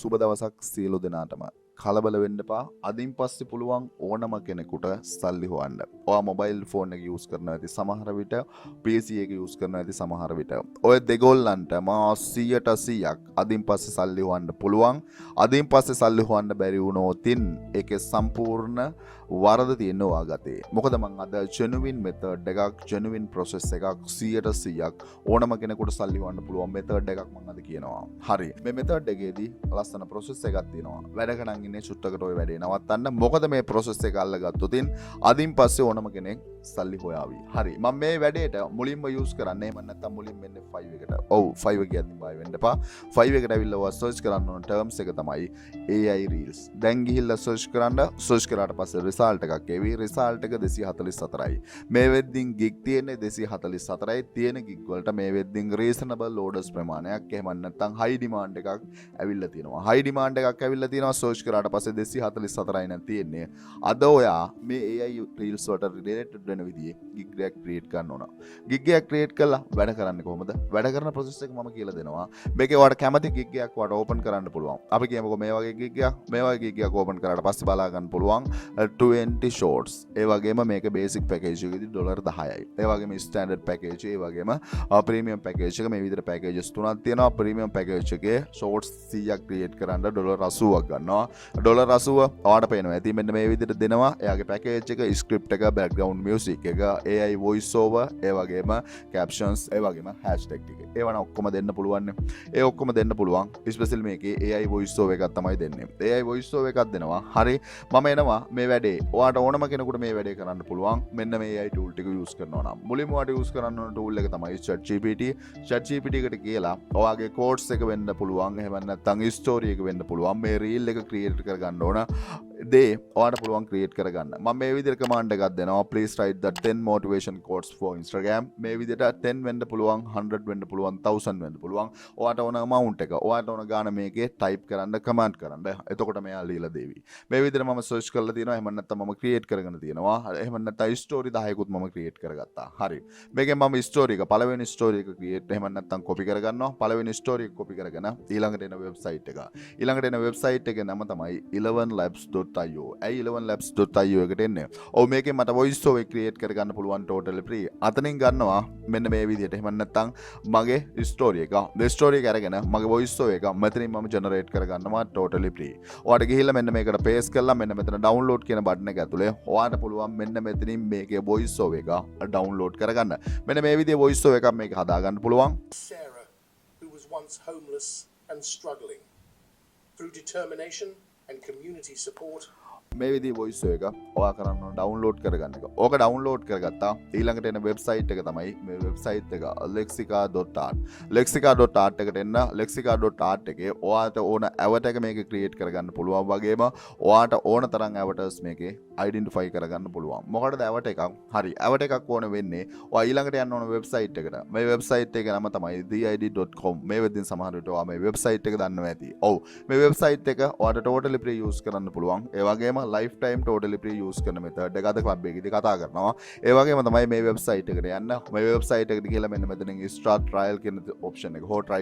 සුබ දවසක් සියලු දෙනාටම. කලබල වෙන්න එපා. අදින් පස්සේ පුළුවන් ඕනම කෙනෙකුට සල්ලි හොයන්න. ඔයා මොබයිල් ෆෝන් එක යූස් කරනවා ඇති සමහර විට PC එක යූස් කරනවා ඇති සමහර විට. ඔය දෙගොල්ලන්ට මා 100%ක් අදින් පස්සේ සල්ලි හොයන්න පුළුවන්. අදින් පස්සේ සල්ලි හොයන්න බැරි වුණොතින් ඒකේ සම්පූර්ණ වරද තියෙනවා ඔයාගතේ. මොකද මං අද genuine method එකක් genuine process එකක් 100%ක් ඕනම කෙනෙකුට සල්ලි හොයන්න පුළුවන් method එකක් මං අද කියනවා. හරි. මේ method එකේදී ලස්සන process එකක් තියෙනවා. වැඩ කරන් ඉන්නේ චුට්ටකට ඔය වැඩේ නවත්තන්න. මොකද මේ process එක අල්ලගත්තොතින් අදින් පස්සේ ඕනම කෙනෙක් සල්ලි හොයාවි. හරි. මම මේ වැඩේට මුලින්ම use කරන්නේ එහෙම නැත්නම් මුලින්ම එන්නේ 5 එකට. ඔව් 5 කියද්දි බය වෙන්න එපා. 5 එකට ඇවිල්ලා ඔයා search කරන්න ඕන terms එක තමයි AI reels. දැන් ගිහිල්ලා search කරන්න search කරාට පස්සේ result එකක් එවි. result එක 244යි. මේ වෙද්දින් gig තියෙන්නේ 244යි. තියෙන gig වලට මේ වෙද්දින් reasonable orders ප්‍රමාණයක් එහෙම නැත්නම් high demand එකක් ඇවිල්ලා තියෙනවා. high demand එකක් ඇවිල්ලා තියෙනවා search කරාට පස්සේ 244යි නම් තියෙන්නේ. අද ඔයා මේ AI reels වලට related වෙන විදිහේ gig එකක් create කරන්න ඕන. gig එකක් create කරලා වැඩ කරන්නේ කොහොමද? වැඩ කරන process එක මම කියලා දෙනවා. මේකේ ඔයාලට කැමති gig එකක් ඔයාලට open කරන්න පුළුවන්. අපි කියමුකෝ මේ වගේ gig එකක් මේ වගේ gig එකක් open කරාට පස්සේ බලා ගන්න පුළුවන් 20 shorts. ඒ වගේම මේක basic package එකේදී $10යි. ඒ වගේම standard package ඒ වගේම premium package එක මේ විදිහට packages තුනක් තියෙනවා. premium package එකේ shorts 100ක් create කරන්න $80ක් ගන්නවා. $80 ඔයාලට පේනවා. ඉතින් මෙන්න මේ විදිහට දෙනවා. එයාගේ package එක script එක background music එක AI voice over ඒ වගේම captions ඒ වගේම hashtag ටික. ඒවන ඔක්කොම දෙන්න පුළුවන්. ඒ ඔක්කොම දෙන්න පුළුවන්. especially මේකේ AI voice over එකක් තමයි දෙන්නේ. AI voice over එකක් දෙනවා. හරි. මම එනවා මේ වැඩේ. ඔයාට ඕනම කෙනෙකුට මේ වැඩේ කරන්න පුළුවන්. මෙන්න මේ AI tool ටික use කරනවා නම්. මුලින්ම ඔයාට use කරන්න ඕන tool එක තමයි ChatGPT. ChatGPT එකට කියලා ඔයාගේ quotes එක වෙන්න පුළුවන්. එහෙම නැත්නම් story එක වෙන්න පුළුවන්. මේ reel එක create කරගන්න ඕන. දේ ඔයාට පුළුවන් create කරගන්න. මම මේ විදිහට command එකක් දෙනවා. please write the 10 motivation quotes for Instagram. මේ විදිහට 10 වෙන්න පුළුවන්, 100 වෙන්න පුළුවන්, 1000 වෙන්න පුළුවන්. ඔයාට ඕන amount එක, ඔයාට ඕන ගාන මේකේ type කරන්න, command කරන්න. එතකොට මෙයා ලියලා දෙවි. මේ විදිහට මම search කරලා තියෙනවා. එහෙම නැත්නම් මම create කරගෙන තියෙනවා. එහෙම නැත්නම් story 10කුත් මම create කරගත්තා. හරි. මේකෙන් මම story එක පළවෙනි story එක create එහෙම නැත්නම් copy කරගන්නවා. පළවෙනි story එක copy කරගෙන ඊළඟට එන website එක. ඊළඟට එන website එකේ නම තමයි 11labs.io. ඇයි 11labs.io එකට එන්නේ? ඔව් මේකෙන් මට voice over create කරගන්න පුළුවන් totally free. අතනින් ගන්නවා මෙන්න මේ විදිහට. එහෙම නැත්නම් මගේ story එක. මේ story එක අරගෙන මගේ voice over එක මෙතනින් මම generate කරගන්නවා totally free. ඔයාලට ගිහිල්ලා මෙන්න මේකට paste කරලා මෙන්න මෙතන download කියන button එක ඇතුලේ ඔයාලට පුළුවන් මෙන්න මෙතනින් මේකේ voice over එක download කරගන්න. මෙන්න මේ විදිහේ voice over එකක් මේක හදා ගන්න පුළුවන්. Sarah, who was once homeless and struggling, through determination and community support. මේ විදිහේ voice over එක ඔයා කරන්න ඕන download කරගන්න එක. ඕක download කරගත්තා ඊළඟට එන website එක තමයි මේ website එක lexica.art. lexica.art එකට එන්න lexica.art එකේ ඔයාට ඕන avatar එක මේක create කරගන්න පුළුවන් වගේම ඔයාට ඕන තරම් avatars මේකේ identify කරගන්න පුළුවන්. මොකටද avatar එකක්? හරි. avatar එකක් ඕන වෙන්නේ ඔයා ඊළඟට යන්න ඕන website එකට. මේ website එකේ නම තමයි theid.com. මේ වෙද්දින් සමහර විට ඔයා මේ website එක දන්නවා ඇති. ඔව්. මේ website එක ඔයාට totally free use කරන්න පුළුවන්. ඒ වගේම lifetime totally free use කරන method එක අද club එකේදී කතා කරනවා. ඒ වගේම තමයි මේ website එකට යන්න. මේ website එකට ගිහලා මෙන්න මෙතනින් start trial කියන option එක. Ho try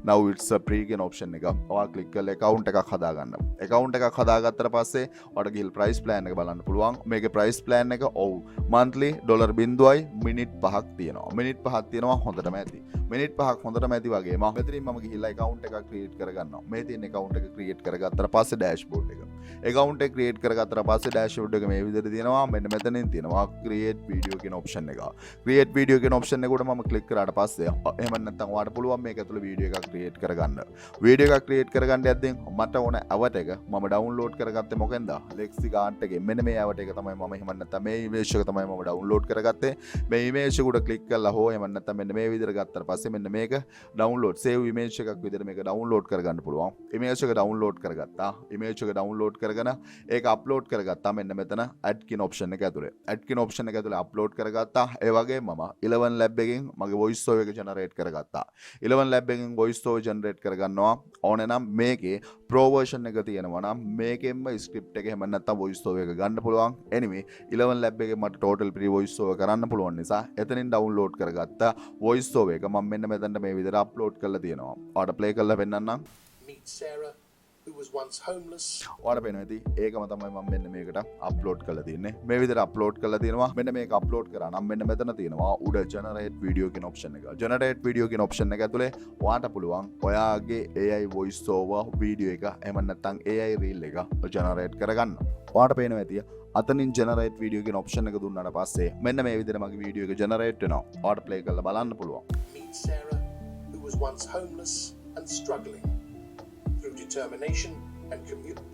now it's a free කියන option එක. ඔයා click කරලා account එකක් හදා ගන්න. account එකක් හදාගත්තට පස්සේ ඔයාලට ගිහලා price plan එක බලන්න පුළුවන්. මේකේ price plan එක ඔව් monthly $0.0යි minute 5ක් තියෙනවා. minute 5ක් තියෙනවා හොඳටම ඇති. minute 5ක් හොඳටම ඇති වගේම මෙතනින් මම ගිහිල්ලා account එකක් create කරගන්නවා. මේ තියෙන account එක create කරගත්තට පස්සේ dashboard එක. account එක create කරගත්තට පස්සේ dashboard එක මේ විදිහට තියෙනවා. මෙන්න මෙතනින් තියෙනවා create video කියන option එක. create video කියන option එක උඩ මම click කරාට පස්සේ එහෙම නැත්නම් ඔයාලට පුළුවන් මේක ඇතුළේ video එකක් create කරගන්න. video එකක් create කරගන්න යද්දී මට ඕන avatar එක මම download කරගත්තේ මොකෙන්ද? lexica.art එකේ. මෙන්න මේ avatar එක තමයි මම එහෙම නැත්නම් මේ image එක තමයි මම download කරගත්තේ. මේ image එක උඩ click කරලා හෝ එහෙම නැත්නම් මෙන්න මේ විදිහට ගත්තට පස්සේ මෙන්න මේක download save image එකක් විදිහට මේක download කරගන්න පුළුවන්. image එක download කරගත්තා. image එක download කරගෙන ඒක අප්ලෝඩ් කරගත්තා මෙන්න මෙතන add කියන option එක ඇතුලේ. add කියන option එක ඇතුලේ අප්ලෝඩ් කරගත්තා. ඒ වගේම මම 11 lab එකෙන් මගේ voice over එක generate කරගත්තා. 11 lab එකෙන් voice over generate කරගන්නවා. ඕනේ නම් මේකේ pro version එක තියෙනවා නම් මේකෙන්ම script එක එහෙම නැත්නම් voice over එක ගන්න පුළුවන්. anyway 11 lab එකේ මට total free voice over කරන්න පුළුවන් නිසා එතනින් download කරගත්ත voice over එක මම මෙන්න මෙතනට මේ විදිහට අප්ලෝඩ් කරලා තියෙනවා. ඔයාලට play කරලා පෙන්නන්නම්. Meet Sarah, who was once homeless. ඔයාලට පේනවා ඇති ඒකම තමයි මම මෙන්න මේකට අප්ලෝඩ් කරලා තින්නේ. මේ විදිහට අප්ලෝඩ් කරලා තියෙනවා. මෙන්න මේක අප්ලෝඩ් කරා නම් මෙන්න මෙතන තියෙනවා උඩ ජෙනරේට් වීඩියෝ කියන ඔප්ෂන් එක. ජෙනරේට් වීඩියෝ කියන ඔප්ෂන් එක ඇතුලේ ඔයාට පුළුවන් ඔයාගේ AI voice over වීඩියෝ එක එහෙම නැත්නම් AI reel එක ජෙනරේට් කරගන්න. ඔයාට පේනවා ඇති අතනින් ජෙනරේට් වීඩියෝ කියන ඔප්ෂන් එක දුන්නාට පස්සේ මෙන්න මේ විදිහට මගේ වීඩියෝ එක ජෙනරේට් වෙනවා. ඔයාට ප්ලේ කරලා බලන්න පුළුවන්. Meet Sarah, who was once homeless and struggling. Through determination and community.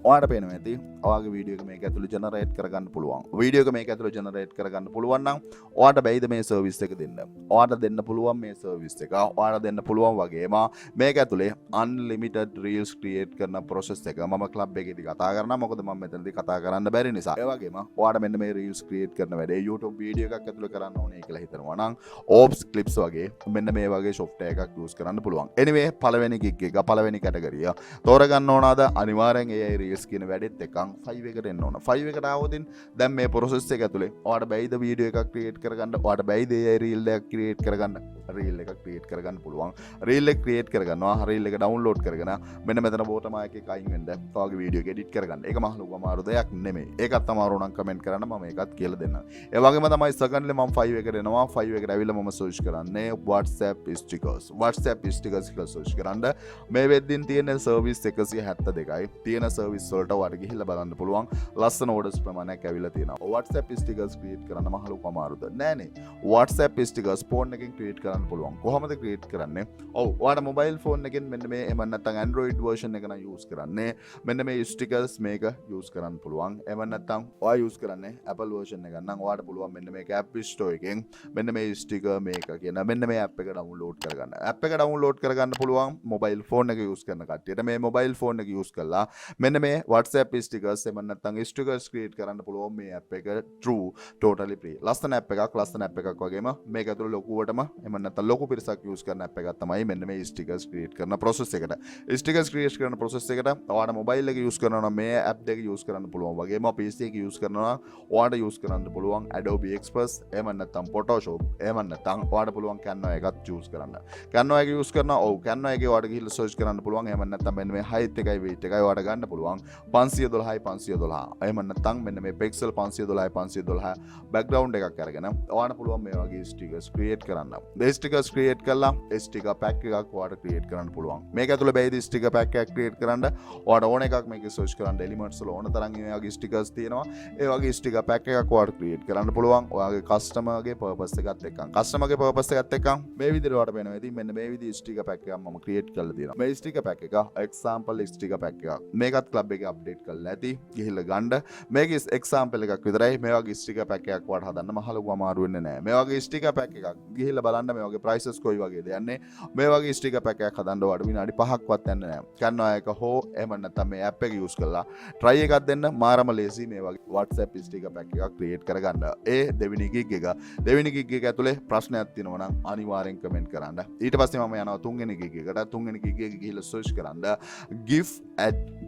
ඔයාට පේනවා ඇති ඔයාගේ වීඩියෝ එක මේක ඇතුළේ ජෙනරේට් කරගන්න පුළුවන්. වීඩියෝ එක මේක ඇතුළේ ජෙනරේට් කරගන්න පුළුවන් නම් ඔයාට බැයිද මේ සර්විස් එක දෙන්න? ඔයාට දෙන්න පුළුවන් මේ සර්විස් එක. ඔයාට දෙන්න පුළුවන් වගේම මේක ඇතුළේ unlimited reels create කරන process එක මම club එකේදී කතා කරනවා. මොකද මම මෙතනදී කතා කරන්න බැරි නිසා. ඒ වගේම ඔයාට මෙන්න මේ reels create කරන වැඩේ YouTube වීඩියෝ එකක් ඇතුළේ කරන්න ඕනේ කියලා හිතනවා නම් ops clips වගේ මෙන්න මේ වගේ software එකක් use කරන්න පුළුවන්. anyway පළවෙනි gig එක පළවෙනි කැටගරිය තෝරගන්න ඕනද අනිවාර්යෙන් AI reels කියන වැඩෙත් එකක් 5 එකට එන්න ඕන. 5 එකට ආවොතින් දැන් මේ process එක ඇතුලේ ඔයාලට බැයිද වීඩියෝ එකක් ක්‍රියේට් කරගන්න? ඔයාලට බැයිද AI reel එකක් ක්‍රියේට් කරගන්න? reel එකක් ක්‍රියේට් කරගන්න පුළුවන්. reel එක ක්‍රියේට් කරගන්නවා. reel එක download කරගෙන මෙන්න මෙතන bottom එකේ අයින් වෙන්න ඔයාගේ වීඩියෝ එක edit කරගන්න. ඒක මහ ලොකු අමාරු දෙයක් නෙමෙයි. ඒකත් අමාරු නම් කමෙන්ට් කරන්න මම ඒකත් කියලා දෙන්නම්. ඒ වගේම තමයි secondly මම 5 එකට එනවා. 5 එකට ඇවිල්ලා මම search කරන්නේ WhatsApp stickers. WhatsApp stickers කියලා search කරන්න මේ වෙද්දින් තියෙන service 172යි. තියෙන service වලට ඔයාලට ගිහිල්ලා බලන්න පුළුවන්. ලස්සන orders ප්‍රමාණයක් ඇවිල්ලා තියෙනවා. WhatsApp stickers create කරන්න මහ ලොකු අමාරුද? නෑනේ. WhatsApp stickers phone එකකින් create කරන්න පුළුවන්. කොහොමද create කරන්නේ? ඔව් ඔයාලා mobile phone එකෙන් මෙන්න මේ එහෙම නැත්නම් Android version එක නම් use කරන්නේ. මෙන්න මේ stickers මේක use කරන්න පුළුවන්. එහෙම නැත්නම් ඔයා use කරන්නේ Apple version එක නම් ඔයාට පුළුවන් මෙන්න මේක App Store එකෙන් මෙන්න මේ sticker මේක කියන මෙන්න මේ app එක download කරගන්න. app එක download කරගන්න පුළුවන් mobile phone එක use කරන කට්ටියට. මේ mobile phone එක use කරලා මෙන්න මේ WhatsApp stickers එහෙම නැත්නම් stickers create කරන්න පුළුවන් මේ app එක true totally free. ලස්සන app එකක් වගේම මේක ඇතුළේ ලොකුවටම එහෙම නැත්නම් ලොකු පිරිසක් use කරන app එකක් තමයි මෙන්න මේ stickers create කරන process එකට. stickers create කරන process එකට ඔයාලා mobile එක use කරනවා නම් මේ app දෙක use කරන්න පුළුවන් වගේම PC එක use කරනවා නම් ඔයාලට use කරන්න පුළුවන් Adobe Express එහෙම නැත්නම් Photoshop එහෙම නැත්නම් ඔයාලට පුළුවන් Canva එකත් choose කරන්න. Canva එක use කරනවා. ඔව් Canva එකේ ඔයාලට ගිහිල්ලා search කරන්න පුළුවන්. එහෙම නැත්නම් මෙන්න මේ height එකයි weight එකයි ඔයාලට ගන්න පුළුවන්. 512 එහෙම නැත්නම් මෙන්න මේ pixel 512 background එකක් අරගෙන ඔයාලට පුළුවන් මේ වගේ stickers create කරන්න. මේ stickers create කළා sticker pack එකක් ඔයාලට create කරන්න පුළුවන්. මේක ඇතුළේ බැයිද sticker pack එකක් create කරන්න? ඔයාලට ඕන එකක් මේකේ search කරන්න elements වල ඕන තරම් මේ වගේ stickers තියෙනවා. ඒ වගේ sticker pack එකක් ඔයාලට create කරන්න පුළුවන්. ඔයාගේ customer ගේ purpose එකත් එක්කන්. customer ගේ purpose එකත් එක්කන් මේ විදිහට ඔයාලට වෙනවා. ඉතින් මෙන්න මේ විදිහේ sticker pack එකක් මම create කරලා තියෙනවා. මේ sticker pack එක example sticker pack එකක්. මේකත් club එකේ අප්ඩේට් කරලා ඇති ගිහිල්ලා ගන්න. මේකේ එක්සැම්පල් එකක් විතරයි. මේ වගේ ස්ටිකර් පැක් එකක් වට හදන්න මහ ලොකු අමාරු වෙන්නේ නැහැ. මේ වගේ ස්ටිකර් පැක් එකක් ගිහිල්ලා බලන්න මේ වගේ prices කොයි වගේද යන්නේ. මේ වගේ ස්ටිකර් පැක් එකක් හදන්න වඩ විනාඩි 5ක්වත් යන්නේ නැහැ. Canva එක හෝ එහෙම නැත්නම් මේ app එක use කරලා try එකක් දෙන්න මාරම ලේසි මේ වගේ WhatsApp ස්ටිකර් පැක් එකක් create කරගන්න. ඒ දෙවෙනි gig එක. දෙවෙනි gig එක ඇතුලේ ප්‍රශ්නයක් තියෙනවා නම් අනිවාර්යෙන් comment කරන්න. ඊට පස්සේ මම යනවා තුන්වෙනි gig එකට. තුන්වෙනි gig එක ගිහිල්ලා search කරන්න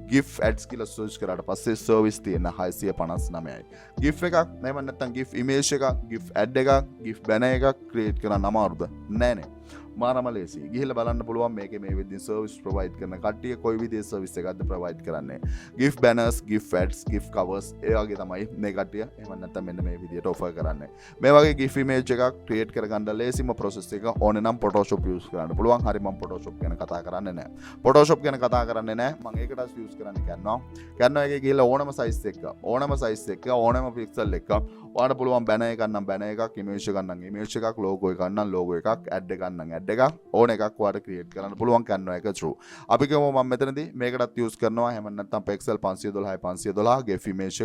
GIF ads කියලා search කරාට පස්සේ service තියෙන 659යි. GIF එකක් එහෙම නැත්නම් GIF image එකක් GIF ad එකක් GIF banner එකක් create කරන්න අමාරුද? නෑනේ. මාරම ලේසි. ගිහිල්ලා බලන්න පුළුවන් මේකේ මේ විදිහින් service provide කරන කට්ටිය කොයි විදිහේ service එකක්ද provide කරන්නේ. GIF banners, GIF ads, GIF covers ඒ වගේ තමයි මේ කට්ටිය එහෙම නැත්නම් මෙන්න මේ විදිහට offer කරන්නේ. මේ වගේ GIF image එකක් create කරගන්න ලේසිම process එක ඕනේ නම් Photoshop use කරන්න පුළුවන්. හරි මම Photoshop ගැන කතා කරන්නේ නැහැ. Photoshop ගැන කතා කරන්නේ නැහැ. මම ඒකටත් use කරන්නේ Canva. Canva එකේ ගිහිල්ලා ඕනම size එක ඕනම pixel එක ඔයාලට පුළුවන් banner එකක් නම් banner එකක්, image එකක් නම් image එකක්, logo එකක් නම් logo එකක්, ad එකක් නම් ad එකක් ඕන එකක් ඔයාලට create කරන්න පුළුවන් Canva එක through. අපි කියමු මම මෙතනදී මේකටත් use කරනවා. එහෙම නැත්නම් pixel 512 GIF image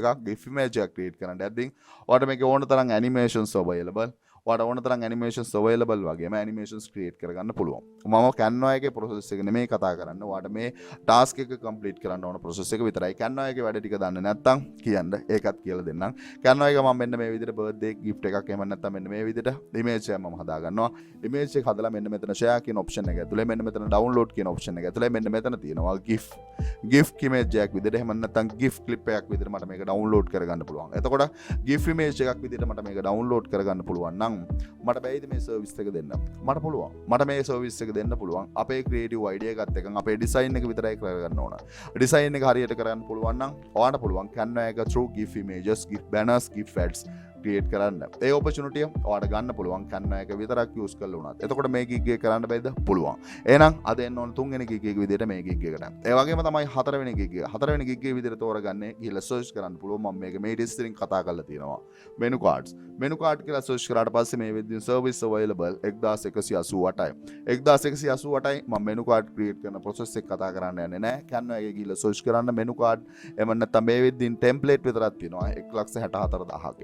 එකක් create කරන්න යද්දී ඔයාලට මේකේ ඕන තරම් animations available. ඔයාලට ඕන තරම් animations available වගේම animations create කරගන්න පුළුවන්. මම Canva එකේ process එක නෙමෙයි කතා කරන්නේ. ඔයාලට මේ task එක complete කරන්න ඕන process එක විතරයි. Canva එකේ වැඩ ටික දන්නේ නැත්නම් කියන්න ඒකත් කියලා දෙන්නම්. Canva එක මම මෙන්න මේ විදිහට birthday gift එකක් එහෙම නැත්නම් මෙන්න මේ විදිහට image එකක් මම හදා ගන්නවා. image එක හදලා මෙන්න මෙතන share කියන option එක ඇතුලේ මෙන්න මෙතන download කියන option එක ඇතුලේ මෙන්න මෙතන තියෙනවා GIF image එකක් විදිහට එහෙම නැත්නම් GIF clip එකක් විදිහට මට මේක download කරගන්න පුළුවන්. එතකොට GIF image එකක් විදිහට මට මේක download කරගන්න පුළුවන් නම් නම් මට බැයිද මේ සර්විස් එක දෙන්න? මට පුළුවන්. මට මේ සර්විස් එක දෙන්න පුළුවන්. අපේ ක්‍රියේටිව් අයිඩියා එකත් එක්ක අපේ ඩිසයින් එක විතරයි කරගන්න ඕන. ඩිසයින් එක හරියට කරන්න පුළුවන් නම් ඔයාලට පුළුවන් Canva එක through GIF images, GIF banners, GIF ads create කරන්න. ඒ ඔපචුනිටිය ඔයාලට ගන්න පුළුවන් Canva එක විතරක් යූස් කරලා උනත්. එතකොට මේ gig එක කරන්න බැයිද? පුළුවන්. එහෙනම් අද එන්න ඕන තුන්වෙනි gig එක විදිහට මේ gig එකට. ඒ වගේම තමයි හතරවෙනි gig එක. හතරවෙනි gig එක විදිහට තෝරගන්නේ ගිහලා search කරන්න පුළුවන්. මම මේක මේ ඩිස්ට්‍රික්ට් කතා කරලා තියෙනවා. menu cards. menu card කියලා search කරාට පස්සේ මේ වෙද්දී service available 1188යි. 1188යි මම menu card create කරන process එක කතා කරන්න යන්නේ නැහැ. Canva එකේ ගිහලා search කරන්න menu card එමන් නැත්නම් මේ වෙද්දී template විතරක් තියෙනවා. 164000ක්.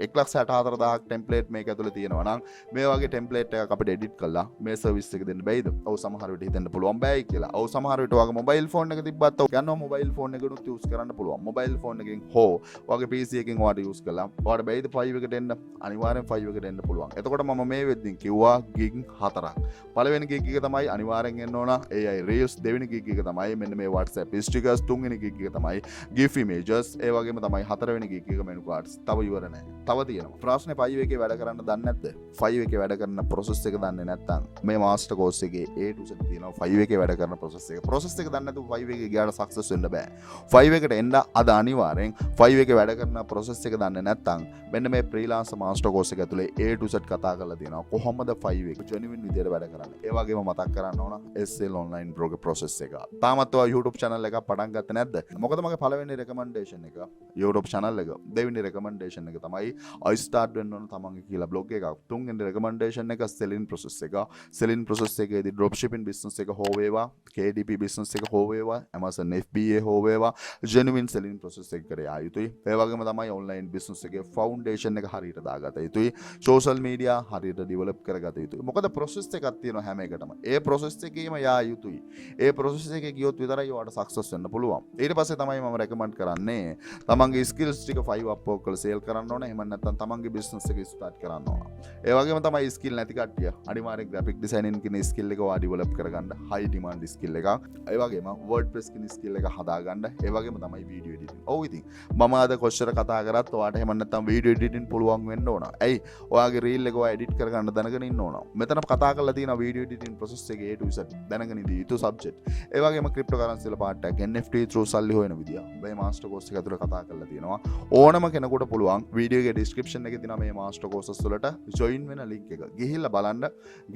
164000ක් template මේක ඇතුලේ තියෙනවා නම් මේ වගේ template එකක් අපිට edit කරලා මේ service එක දෙන්න බැයිද? ඔව් සමහර විට හිතෙන්න පුළුවන් බෑයි කියලා. ඔව් සමහර විට ඔයාගේ mobile phone එක තිබ්බත් ඔව් Canva mobile phone එකනුත් use කරන්න පුළුවන්. mobile phone එකකින් හෝ ඔයාගේ PC එකකින් ඔයාට use කරලා ඔයාට බැයිද 5 එකට එන්න? අනිවාර්යෙන් 5 එකට එන්න පුළුවන්. එතකොට මම මේ වෙද්දී කිව්වා gig 4ක්. පළවෙනි gig එක තමයි අනිවාර්යෙන් එන්න ඕන AI Reels. දෙවෙනි gig එක තමයි මෙන්න මේ WhatsApp stickers. තුන්වෙනි gig එක තමයි GIF images. ඒ වගේම තමයි හතරවෙනි gig එක menu cards. තව ඉවර නැහැ. තව තියෙනවා. ප්‍රශ්නේ 5 එකේ වැඩ කරන්න දන්නේ නැද්ද? 5 එකේ වැඩ කරන process එක දන්නේ නැත්නම් මේ master course එකේ A to Z තියෙනවා 5 එකේ වැඩ කරන process එක. process එක දන්නේ නැතුව 5 එකේ ගියාට success වෙන්න බෑ. 5 එකට එන්න අද අනිවාර්යෙන් 5 එකේ වැඩ කරන process එක දන්නේ නැත්නම් මෙන්න මේ freelancer master course එක ඇතුලේ A to Z කතා කරලා තියෙනවා. කොහොමද 5 එක genuine විදියට වැඩ කරන්නේ? ඒ වගේම මතක් කරන්න ඕන SL online broker process එක. තාමත් ඔයා YouTube channel එකක් පටන් ගත්තේ නැද්ද? මොකද මගේ පළවෙනි recommendation එක YouTube channel එක. දෙවෙනි recommendation එක තමයි I start වෙන්න ඕන තමන්ගේ කියලා blog එකක්. තුන්වෙනි recommendation එක selling process එක. selling process එකේදී dropshipping business එක හෝ වේවා, KDP business එක හෝ වේවා, Amazon FBA හෝ වේවා, genuine selling process එක කරේ ආ යුතුයි. ඒ වගේම තමයි online business එකේ foundation එක හරියට දාගත යුතුයි. social media හරියට develop කරගත යුතුයි. මොකද process එකක් තියෙනවා හැම එකටම. ඒ process එකේම යා යුතුයි. ඒ process එකේ ගියොත් විතරයි ඔයාලට success වෙන්න පුළුවන්. ඊට පස්සේ තමයි මම recommend කරන්නේ තමන්ගේ skills ටික 5 upwork කරලා sale කරන්න ඕන. එහෙම නැත්නම් තමන්ගේ business එක start කරන්න ඕන. ඒ වගේම තමයි skill නැති කට්ටිය අනිවාර්යෙන් graphic designing කියන skill එක ඔයා develop කරගන්න high demand skill එකක්. ඒ වගේම WordPress කියන skill එක හදාගන්න. ඒ වගේම තමයි video editing. ඔව් ඉතින් මම අද කොච්චර කතා කරත් ඔයාට එහෙම නැත්නම් video editing පුළුවන් වෙන්න ඕන. ඇයි? ඔයාගේ reel එක ඔයා edit කරගන්න දැනගෙන ඉන්න ඕන. මෙතන කතා කරලා තියෙනවා video editing process එකේ A to Z දැනගෙන ඉඳී යුතු subject. ඒ වගේම cryptocurrency වල part එකක් NFT through සල්ලි හොයන විදිය. මේ master course එක ඇතුළේ කතා කරලා තියෙනවා. ඕනම කෙනෙකුට පුළුවන් video එකේ description එකේ තියෙනවා මේ master courses වලට join වෙන link එක. ගිහිල්ලා බලන්න.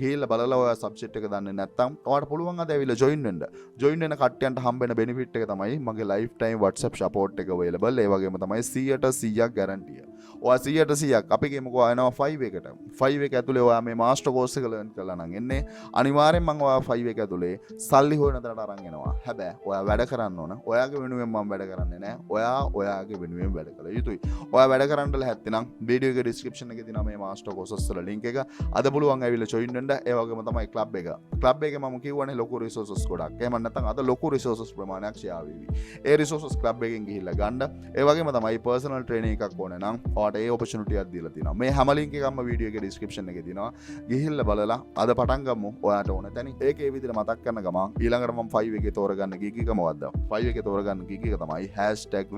ගිහිල්ලා බලලා ඔයා subject එක දන්නේ නැත්නම් ඔයාට පුළුවන් අද ඇවිල්ලා join වෙන්න. join වෙන කට්ටියන්ට හම්බෙන benefit එක තමයි මගේ lifetime WhatsApp support එක available. ඒ වගේම තමයි 100% guarantee. ඔයා 100% අපි කියමුකෝ එනවා 5 එකට. 5 එක ඇතුලේ ඔයා මේ master course එක learn කරලා නම් එන්නේ අනිවාර්යෙන් මම ඔයා 5 එක ඇතුලේ සල්ලි හොයන දරට අරන් එනවා. හැබැයි ඔයා වැඩ කරන්න ඕන. ඔයාගේ වෙනුවෙන් මම වැඩ කරන්නේ නැහැ. ඔයාගේ වෙනුවෙන් වැඩ කළ යුතුයි. ඔයා වැඩ කරන්න ලැහැත්ති නම් වීඩියෝ එකේ description එකේ තියෙනවා මේ master courses වල link එක. අද පුළුවන් ඇවිල්ලා join වෙන්න. ඒ වගේම තමයි club එක. club එකේ මම කියවනේ ලොකු resources ගොඩක්. එහෙම නැත්නම් අද ලොකු resources ප්‍රමාණයක් share වෙවි. ඒ resources club එකෙන් ගිහිල්ලා ගන්න. ඒ වගේම තමයි personal training එකක් ඕනේ නම් ඔයාට ඒ opportunity එකක් දීලා තියෙනවා. මේ හැම link එකක්ම වීඩියෝ එකේ description එකේ තියෙනවා. ගිහිල්ලා බලලා අද පටන් ගමු. ඔයාට ඕන තැනින්. ඒකේ විදිහට මතක් කරන ගමන් ඊළඟට මම 5 එකේ තෝරගන්න gig එක මොකද්ද? 5 එකේ තෝරගන්න gig එක තමයි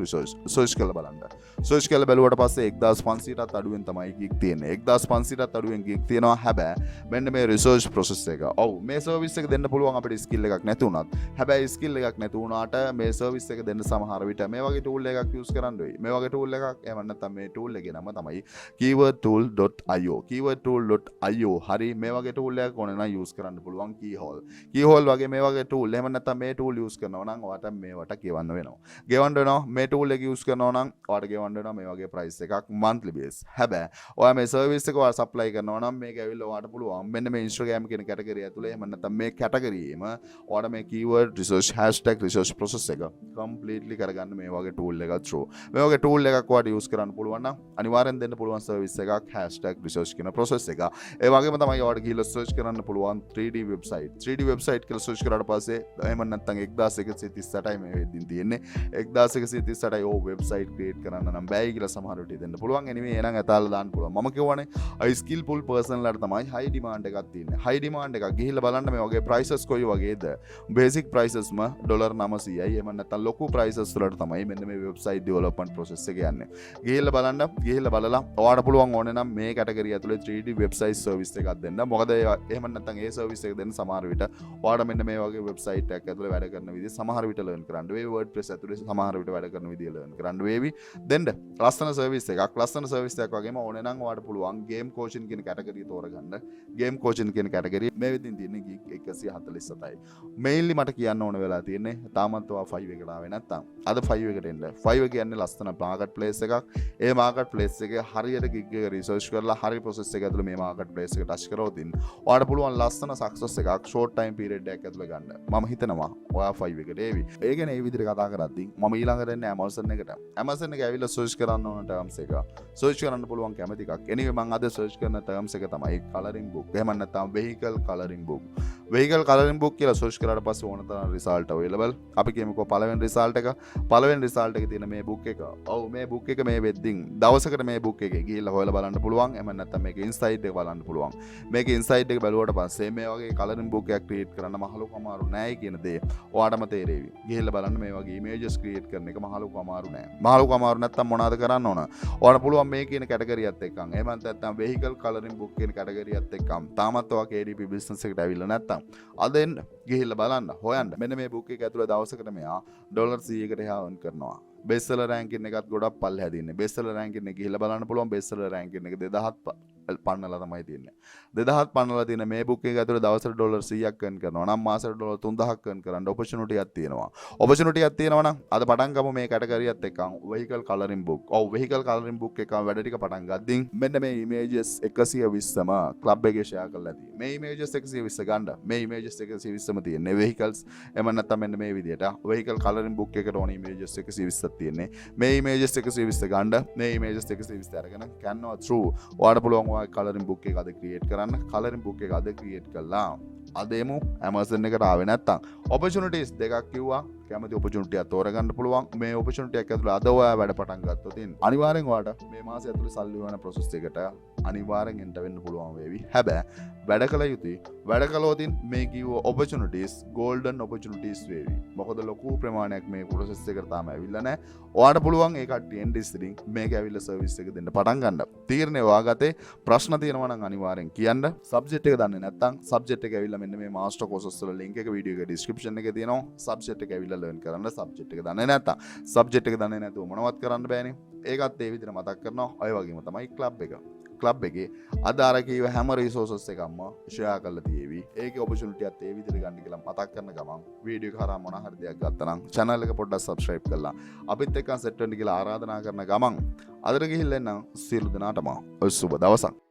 #resource. search කරලා බලන්න. search කරලා බැලුවට පස්සේ 1500ටත් අඩුවෙන් තමයි gig තියෙන්නේ. 1500ටත් අඩුවෙන් gig තියෙනවා. හැබැයි මෙන්න මේ research process එක. ඔව් මේ service එක දෙන්න පුළුවන් අපිට skill එකක් නැති වුණත්. හැබැයි skill එකක් නැති වුණාට මේ service එක දෙන්න සමහර විට මේ වගේ tool එකක් use කරන්න වෙයි. මේ වගේ tool එකක් එහෙම නැත්නම් මේ tool එකේ නම තමයි keywordtool.io. keywordtool.io. හරි මේ වගේ tool එකක් ඕනේ නම් use කරන්න පුළුවන් keyhole. keyhole වගේ මේ වගේ tool එහෙම නැත්නම් මේ tool use කරනවා නම් ඔයාට මේවට ගෙවන්න වෙනවා. ගෙවන්න වෙනවා මේ tool එක use කරනවා නම් ඔයාට ගෙවන්න වෙනවා මේ වගේ price එකක් monthly base. හැබැයි ඔයා මේ service එක ඔයා supply කරනවා නම් මේක ඇවිල්ලා ඔයාට පුළුවන් මෙන්න මේ Instagram කියන category ඇතුලේ එහෙම නැත්නම් මේ category එකේම ඔයාට මේ keyword research #research process එක completely කරගන්න මේ වගේ tool එකක් through. මේ වගේ tool එකක් ඔයාට use කරන්න පුළුවන් නම් අනිවාර්යෙන් දෙන්න පුළුවන් service එකක් #research කියන process එක. ඒ වගේම තමයි ඔයාට ගිහිල්ලා search කරන්න පුළුවන් 3D website. 3D website කියලා search කරාට පස්සේ එහෙම නැත්නම් 1138යි මේ වෙද්දින් තියෙන්නේ. 1138යි ඕ website create කරන්න නම් බෑයි කියලා සමහර විට දෙන්න පුළුවන්. anyway එහෙනම් ඇතාලා දාන්න පුළුවන්. මම කියවනේ ස්කිල්ෆුල් පර්සන්ලාට තමයි හයි ඩිමාන්ඩ් එකක් තියෙන්නේ. හයි ඩිමාන්ඩ් එකක් ගිහිල්ලා බලන්න මේ වගේ ප්‍රයිසස් කොයි වගේද. බේසික් ප්‍රයිසස්ම $900යි. එහෙම නැත්නම් ලොකු ප්‍රයිසස් වලට තමයි මෙන්න මේ වෙබ්සයිට් ඩෙවලොප්මන්ට් ප්‍රොසෙස් එක යන්නේ. ගිහිල්ලා බලන්න, ගිහිල්ලා බලලා ඔයාලට පුළුවන් ඕනේ නම් මේ කැටගරිය ඇතුලේ 3D වෙබ්සයිට් සර්විස් එකක් දෙන්න. මොකද එහෙම නැත්නම් ඒ සර්විස් එක දෙන්න සමහර විට ඔයාලට මෙන්න මේ වගේ වෙබ්සයිට් එකක් ඇතුලේ වැඩ කරන විදිහ සමහර විට ලර්න් කරන්න වේවි. WordPress ඇතුලේ සමහර විට වැඩ කරන විදිහ ලර්න් කරන්න වේවි. දෙන්න ලස්සන සර්විස් එකක්. ලස්සන සර්විස් එකක් වගේම ඕනේ නම් ඔයාලට පුළුවන් ගේම් කෝචින් කියන කැටගරිය තෝරගන්න. ගේම් කෝචින් කියන කැටගරිය මේ විදිහින් තියෙන්නේ ගිග් 147යි. මෙයින්ලි මට කියන්න ඕන වෙලා තියෙන්නේ තාමත් ඔයා 5 එකට ආවේ නැත්තම් අද 5 එකට එන්න. 5 කියන්නේ ලස්සන මාකට් ප්ලේස් එකක්. ඒ මාකට් ප්ලේස් එකේ හරියට ගිග් එක රිසර්ච් කරලා හරි ප්‍රොසෙස් එක ඇතුළේ මේ මාකට් ප්ලේස් එක ටච් කරවොත් ඔයාලට පුළුවන් ලස්සන සක්සස් එකක් ෂෝට් ටයිම් පීරියඩ් එකක් ඇතුළේ ගන්න. මම හිතනවා ඔයා 5 එකට ඒවි. ඒ කියන්නේ මේ විදිහට කතා කරද්දී මම ඊළඟට එන්නේ Amazon එකට. Amazon එක ඇවිල්ලා සර්ච් කරන්න ඕන ටර්ම්ස් එක. සර්ච් කරන්න පුළුවන් කැමති එකක්. anyway මම අද සර්ච් කරන ටර්ම්ස් එක තමයි coloring book. එහෙම නැත්නම් vehicle coloring book. vehicle coloring book කියලා සර්ච් කරාට පස්සේ ඕන තරම් රිසල්ට් available. අපි කියමුකෝ පළවෙනි රිසල්ට් එක. පළවෙනි රිසල්ට් එකේ තියෙන මේ book එක. ඔව් මේ book එක මේ වෙද්දින් දවසකට මේ book එකේ ගිහිල්ලා හොයලා බලන්න පුළුවන්. එහෙම නැත්නම් මේක ඉන්සයිඩ් එක බලන්න පුළුවන්. මේක ඉන්සයිඩ් එක බැලුවට පස්සේ මේ වගේ coloring book එකක් ක්‍රියේට් කරන්න මහලුක අමාරු නෑ කියන දේ ඔයාටම තේරෙවි. ගිහිල්ලා බලන්න මේ වගේ images ක්‍රියේට් කරන එක මහලුක අමාරු නෑ. මහලුක අමාරු නැත්නම් මොනවද කරන්න ඕන? ඔයාලට පුළුවන් මේ කියන කැටගරියත් එක්කන්. එහෙම නැත්නම් vehicle coloring book කියන කැටගරියත් එක්කන්. තාමත් ඔයා KDP business එකට ඇවිල්ලා නැත්නම් අද එන්න ගිහිල්ලා බලන්න හොයන්න. මෙන්න මේ book එක ඇතුළේ දවසකට මෙයා $100කට එහා earn කරනවා. bestseller ranking එකත් ගොඩක් පල්ලෙහා තියෙන්නේ. bestseller ranking එක ගිහිල්ලා බලන්න පුළුවන්. bestseller ranking එක 2000 පන්නලා තමයි තියෙන්නේ. 2000 පන්නලා තියෙන මේ book එක ඇතුළේ දවසට $100ක් earn කරනවා නම් මාසෙට $3000ක් earn කරන්න opportunity එකක් තියෙනවා. opportunity එකක් තියෙනවා නම් අද පටන් ගමු මේ කැටගරියත් එක්කන් vehicle coloring book. ඔව් vehicle coloring book එක වැඩ ටික පටන් ගද්දින් මෙන්න මේ images 120ම club එකේ share කරලා තියෙනවා. මේ images 120 ගන්න. මේ images 120ම තියෙන්නේ vehicles. එම නැත්නම් මෙන්න මේ විදිහට vehicle coloring book එකට ඕන images 120ක් තියෙන්නේ. මේ images 120 ගන්න. මේ images 120 අරගෙන Canva through ඔයාලට පුළුවන් කලරින් බුක් එක අද ක්‍රියේට් කරන්න. කලරින් බුක් එක අද ක්‍රියේට් කළා. අදෙමු Amazon එකට ආවේ නැත්තම් opportunities දෙකක් කිව්වා. කැමති opportunity එක තෝරගන්න පුළුවන්. මේ opportunity එක ඇතුළේ අද ඔයා වැඩ පටන් ගත්තොත් අනිවාර්යෙන් ඔයාට මේ මාසය ඇතුළේ සල්ලි හොයන process එකට අනිවාර්යෙන් එන්න වෙන්න පුළුවන් වේවි. හැබැයි වැඩ කළ යුතුයි. වැඩ කළොත් මේ කිව්ව opportunities golden opportunities වේවි. මොකද ලොකු ප්‍රමාණයක් මේ process එකට තාම ඇවිල්ලා නැහැ. ඔයාට පුළුවන් ඒ කට්ටිය එන්න ඉස්සරින් මේක ඇවිල්ලා service එක දෙන්න පටන් ගන්න. තීරණය ඔයාගතේ. ප්‍රශ්න තියෙනවා නම් අනිවාර්යෙන් කියන්න. subject එක දන්නේ නැත්නම් subject එක ඇවිල්ලා මෙන්න මේ master courses වල link එක video එක description එකේ තියෙනවා. subject එක ඇවිල්ලා learn කරන්න. subject එක දන්නේ නැත්නම් subject එක දන්නේ නැතුව මොනවත් කරන්න බෑනේ. ඒකත් ඒ විදිහට මතක් කරනවා. ඔය වගේම තමයි club එක. club එකේ අද අර කීව හැම resources එකක්ම share කරලා තියෙවි. ඒකේ opportunity එකත් ඒ විදිහට ගන්න කියලා මතක් කරන ගමන් වීඩියෝ එක හරහා මොන හරි දෙයක් ගත්තා නම් channel එක පොඩ්ඩක් subscribe කරලා අපිත් එක්ක set වෙන්න කියලා ආරාධනා කරන ගමන් අදට ගිහිල්ලා එන්න සියලු දෙනාටම සුබ දවසක්.